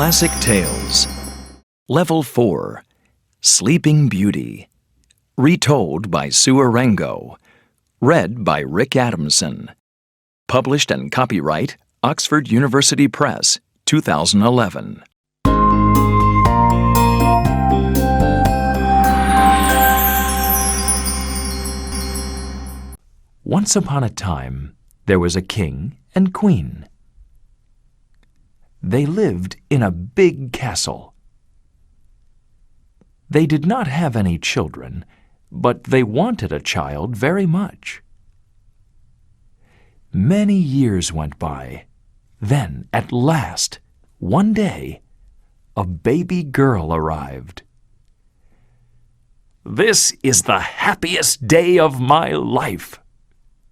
Classic Tales. Level 4. Sleeping Beauty. Retold by Sue Arango. Read by Rick Adamson. Published and copyright Oxford University Press, 2011. Once upon a time, there was a king and queen. They lived in a big castle. They did not have any children, but they wanted a child very much. Many years went by. Then, at last, one day, a baby girl arrived. "This is the happiest day of my life,"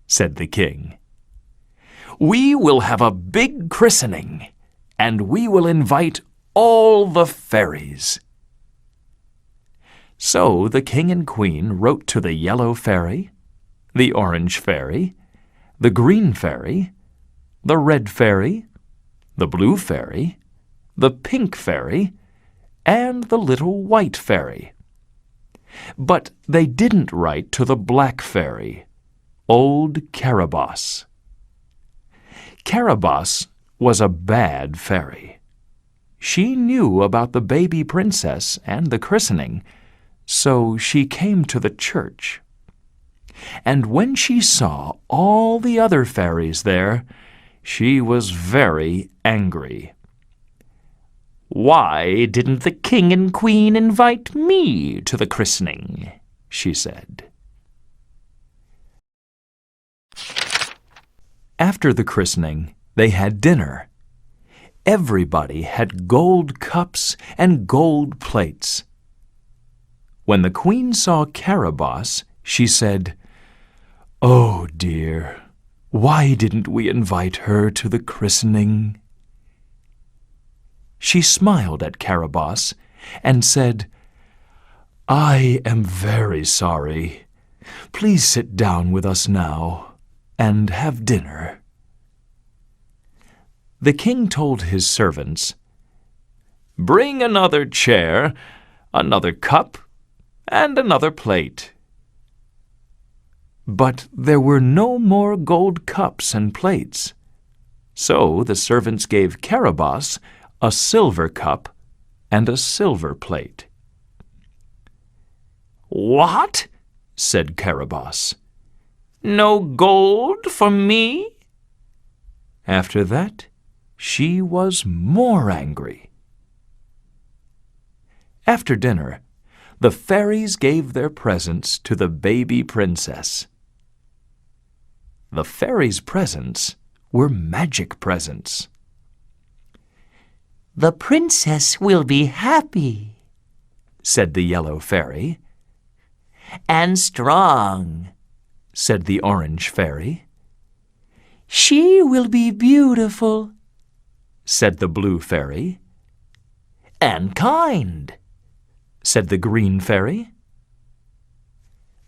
said the king. "We will have a big christening, and we will invite all the fairies." So the king and queen wrote to the yellow fairy, the orange fairy, the green fairy, the red fairy, the blue fairy, the pink fairy, and the little white fairy. But they didn't write to the black fairy, old Caraboss. Caraboss was a bad fairy. She knew about the baby princess and the christening, so she came to the church. And when she saw all the other fairies there, she was very angry. "Why didn't the king and queen invite me to the christening?" she said. After the christening, they had dinner. Everybody had gold cups and gold plates. When the queen saw Caraboss, she said, "Oh dear, why didn't we invite her to the christening?" She smiled at Caraboss and said, "I am very sorry. Please sit down with us now and have dinner." The king told his servants, "Bring another chair, another cup, and another plate." But there were no more gold cups and plates. So the servants gave Caraboss a silver cup and a silver plate. "What?" said Caraboss. "No gold for me?" After that, she was more angry. After dinner, the fairies gave their presents to the baby princess. The fairies' presents were magic presents. "The princess will be happy," said the yellow fairy. "and strong," said the orange fairy. "She will be beautiful," said the blue fairy. "and kind," said the green fairy.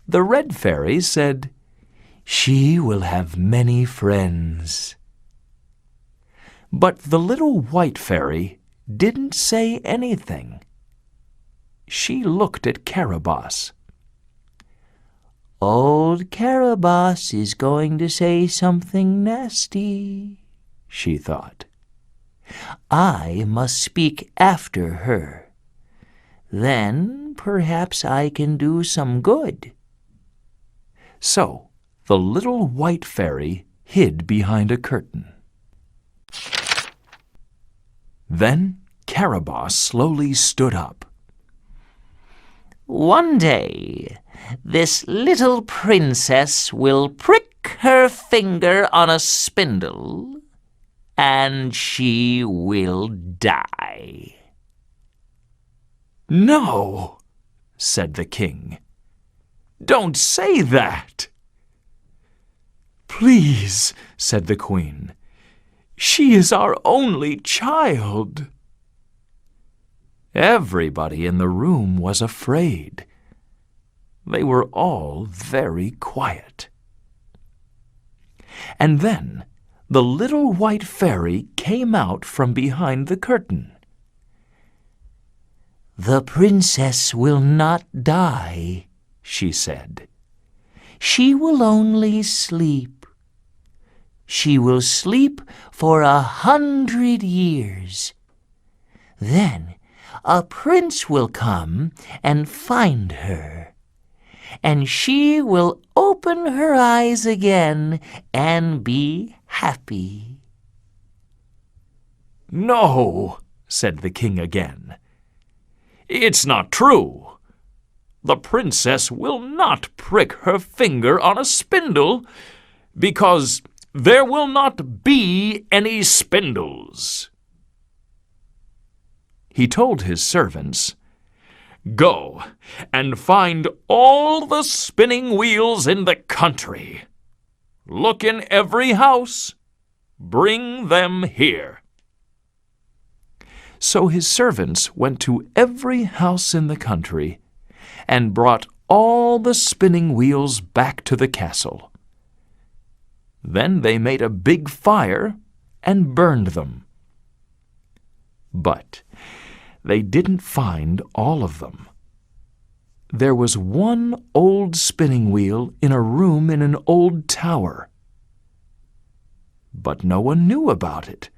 The red fairy said, "She will have many friends." But the little white fairy didn't say anything. She looked at Caraboss. "Old Caraboss is going to say something nasty," she thought. "I must speak after her. Then perhaps I can do some good." So the little white fairy hid behind a curtain. Then Caraboss slowly stood up. "One day, this little princess will prick her finger on a spindle, and she will die." "No," said the king. "Don't say that." "Please," said the queen. "She is our only child." Everybody in the room was afraid. They were all very quiet. And then the little white fairy came out from behind the curtain. "The princess will not die," she said. "She will only sleep. She will sleep for 100 years. Then a prince will come and find her, and she will open her eyes again and be happy." "No," said the king again. "It's not true. The princess will not prick her finger on a spindle, because there will not be any spindles." He told his servants, "Go and find all the spinning wheels in the country. Look in every house. Bring them here." So his servants went to every house in the country and brought all the spinning wheels back to the castle. Then they made a big fire and burned them. But they didn't find all of them. There was one old spinning wheel in a room in an old tower. But no one knew about it,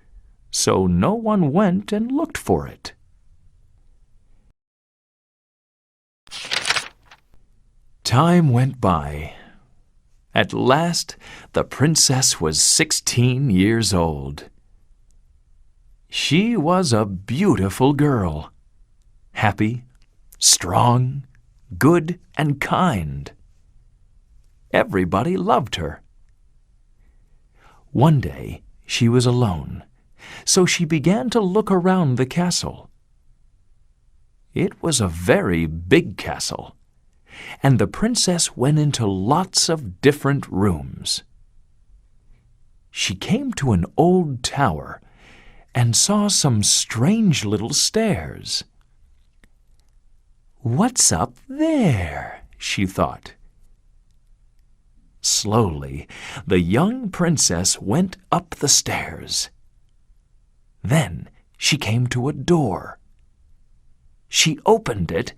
so no one went and looked for it. Time went by. At last, the princess was 16 years old. She was a beautiful girl, happy, strong, good, and kind. Everybody loved her. One day, she was alone, so she began to look around the castle. It was a very big castle, and the princess went into lots of different rooms. She came to an old tower and saw some strange little stairs. "What's up there?" she thought. Slowly, the young princess went up the stairs. Then she came to a door. She opened it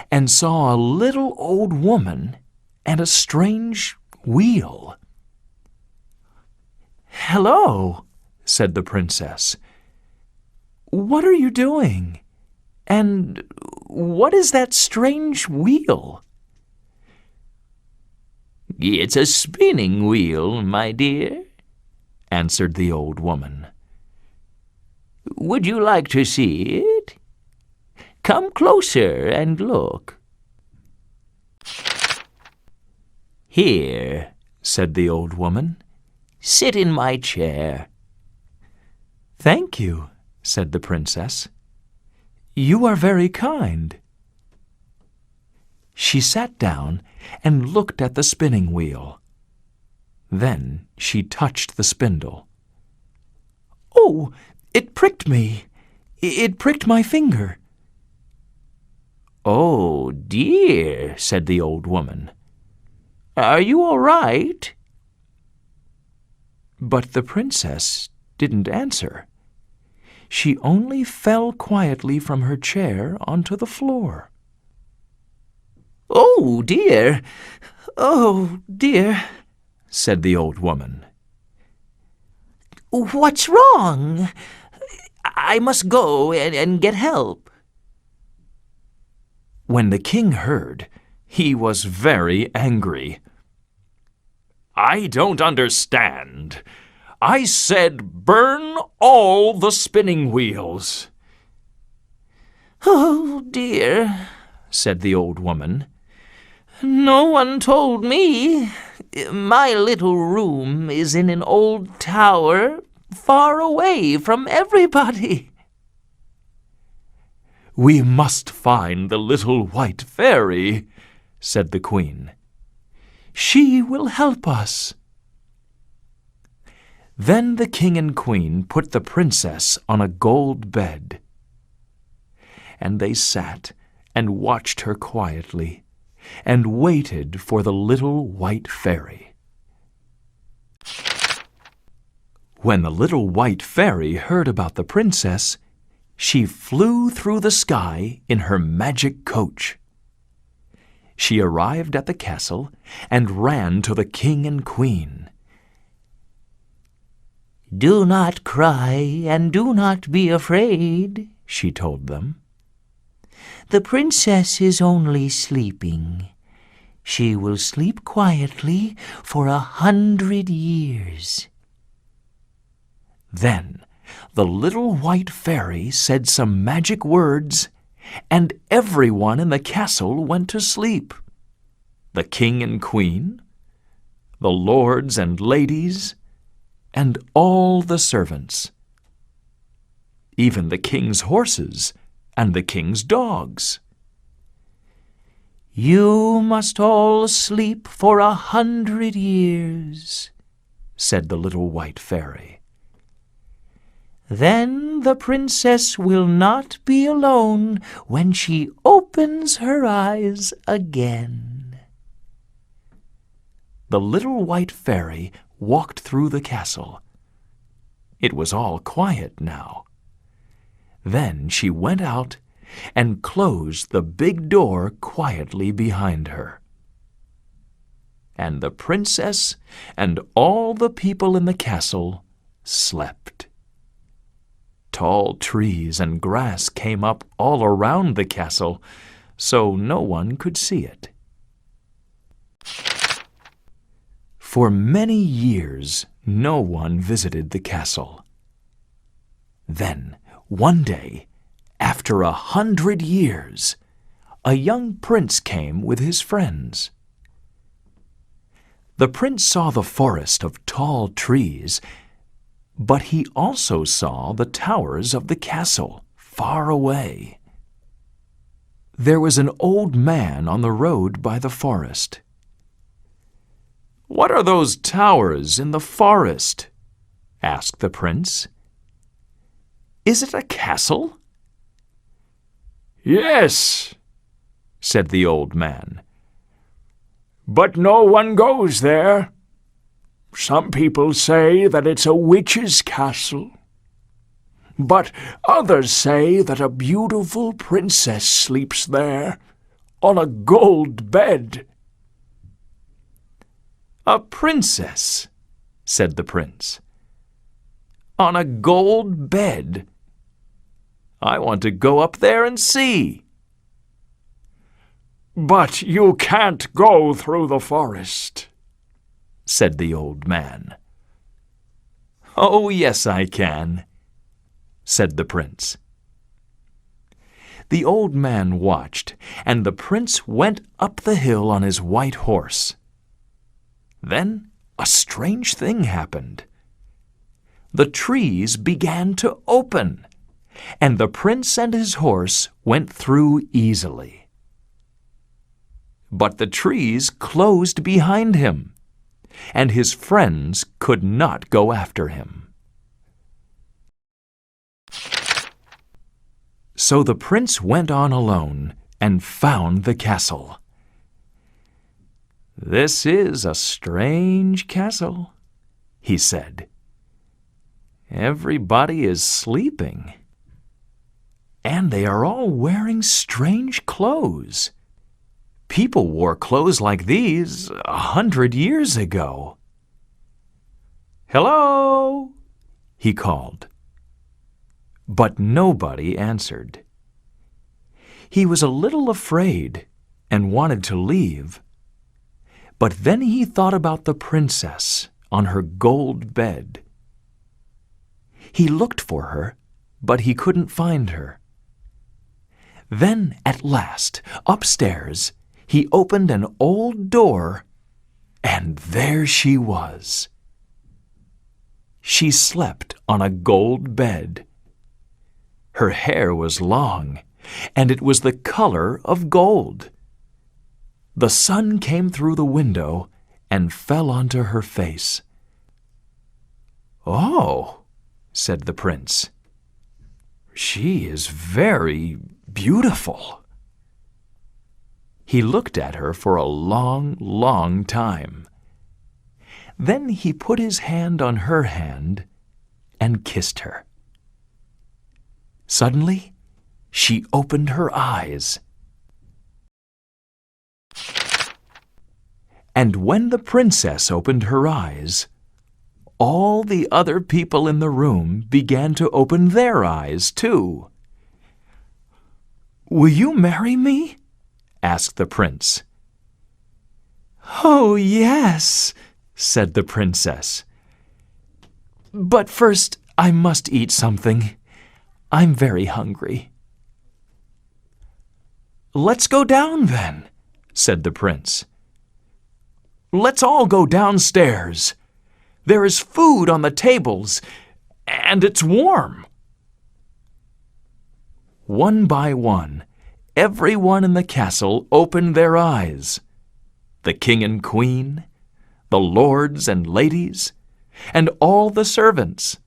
and saw a little old woman and a strange wheel. "Hello," said the princess. "What are you doing? And what is that strange wheel?" "It's a spinning wheel, my dear," answered the old woman. "Would you like to see it? Come closer and look." "Here," said the old woman. "Sit in my chair." "Thank you," said the princess. "You are very kind." She sat down and looked at the spinning wheel. Then she touched the spindle. "Oh, it pricked me! It pricked my finger." "Oh, dear," said the old woman. "Are you all right?" But the princess didn't answer. She only fell quietly from her chair onto the floor. "Oh, dear! Oh, dear!" said the old woman. "What's wrong? I must go and get help." When the king heard, he was very angry. "I don't understand. I said burn all the spinning wheels." "Oh, dear," said the old woman. "No one told me. My little room is in an old tower, far away from everybody." "We must find the little white fairy," said the queen. "She will help us." Then the king and queen put the princess on a gold bed, and they sat and watched her quietly and waited for the little white fairy. When the little white fairy heard about the princess, she flew through the sky in her magic coach. She arrived at the castle and ran to the king and queen. "Do not cry and do not be afraid," she told them. "The princess is only sleeping. She will sleep quietly for 100 years. Then the little white fairy said some magic words, and everyone in the castle went to sleep. The king and queen, the lords and ladies, and all the servants. Even the king's horses and the king's dogs. "You must all sleep for 100 years," said the little white fairy. "Then the princess will not be alone when she opens her eyes again." The little white fairy walked through the castle. It was all quiet now. Then she went out and closed the big door quietly behind her. And the princess and all the people in the castle slept. Tall trees and grass came up all around the castle, so no one could see it. For many years, no one visited the castle. Then, one day, after 100 years, a young prince came with his friends. The prince saw the forest of tall trees, but he also saw the towers of the castle far away. There was an old man on the road by the forest. "What are those towers in the forest?" asked the prince. "Is it a castle?" "Yes," said the old man. "But no one goes there. Some people say that it's a witch's castle. But others say that a beautiful princess sleeps there, on a gold bed." "A princess," said the prince. "On a gold bed. I want to go up there and see." "But you can't go through the forest," said the old man. "Oh, yes, I can," said the prince. The old man watched, and the prince went up the hill on his white horse. Then a strange thing happened. The trees began to open, and the prince and his horse went through easily. But the trees closed behind him, and his friends could not go after him. So the prince went on alone and found the castle. "This is a strange castle," he said. "Everybody is sleeping, and they are all wearing strange clothes. People wore clothes like these 100 years ago." "Hello!" he called. But nobody answered. He was a little afraid and wanted to leave. But then he thought about the princess on her gold bed. He looked for her, but he couldn't find her. Then, at last, upstairs, he opened an old door, and there she was. She slept on a gold bed. Her hair was long, and it was the color of gold. The sun came through the window and fell onto her face. "Oh," said the prince, "she is very beautiful." He looked at her for a long, long time. Then he put his hand on her hand and kissed her. Suddenly, she opened her eyes. And when the princess opened her eyes, all the other people in the room began to open their eyes, too. "Will you marry me?" asked the prince. "Oh, yes," said the princess. "But first I must eat something. I'm very hungry." "Let's go down, then," said the prince. "Let's all go downstairs. There is food on the tables, and it's warm." One by one, everyone in the castle opened their eyes. The king and queen, the lords and ladies, and all the servants,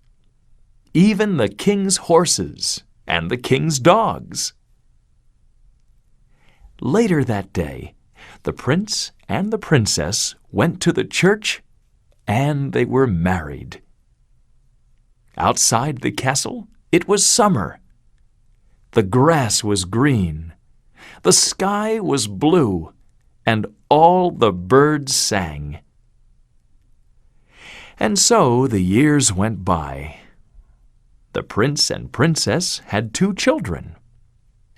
even the king's horses and the king's dogs. Later that day, the prince and the princess went to the church, and they were married. Outside the castle, it was summer. The grass was green, the sky was blue, and all the birds sang. And so the years went by. The prince and princess had 2 children,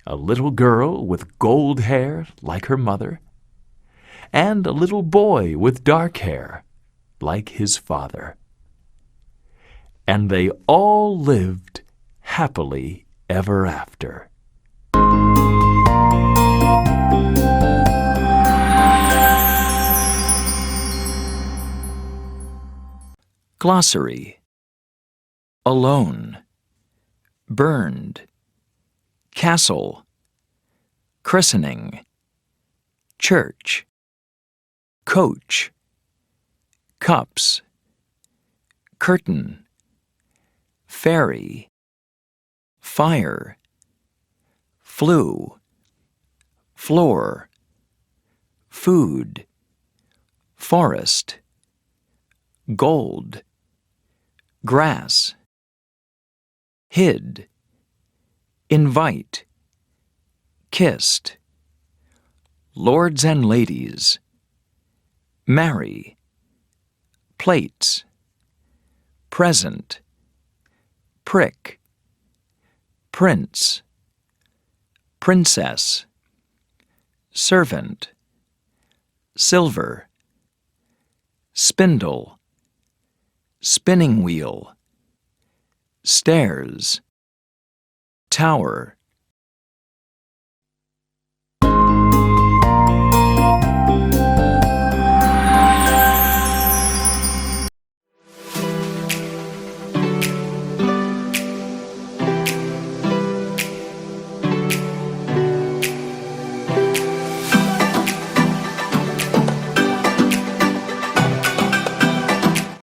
a little girl with gold hair like her mother, and a little boy with dark hair like his father. And they all lived happily ever after. Glossary: alone, burned, castle, christening, church, coach, cups, curtain, fairy, fire, flu, floor, food, forest, gold, grass, hid, invite, kissed, lords and ladies, marry, plates, present, prick, prince, princess, servant, silver, spindle, spinning wheel, stairs, tower,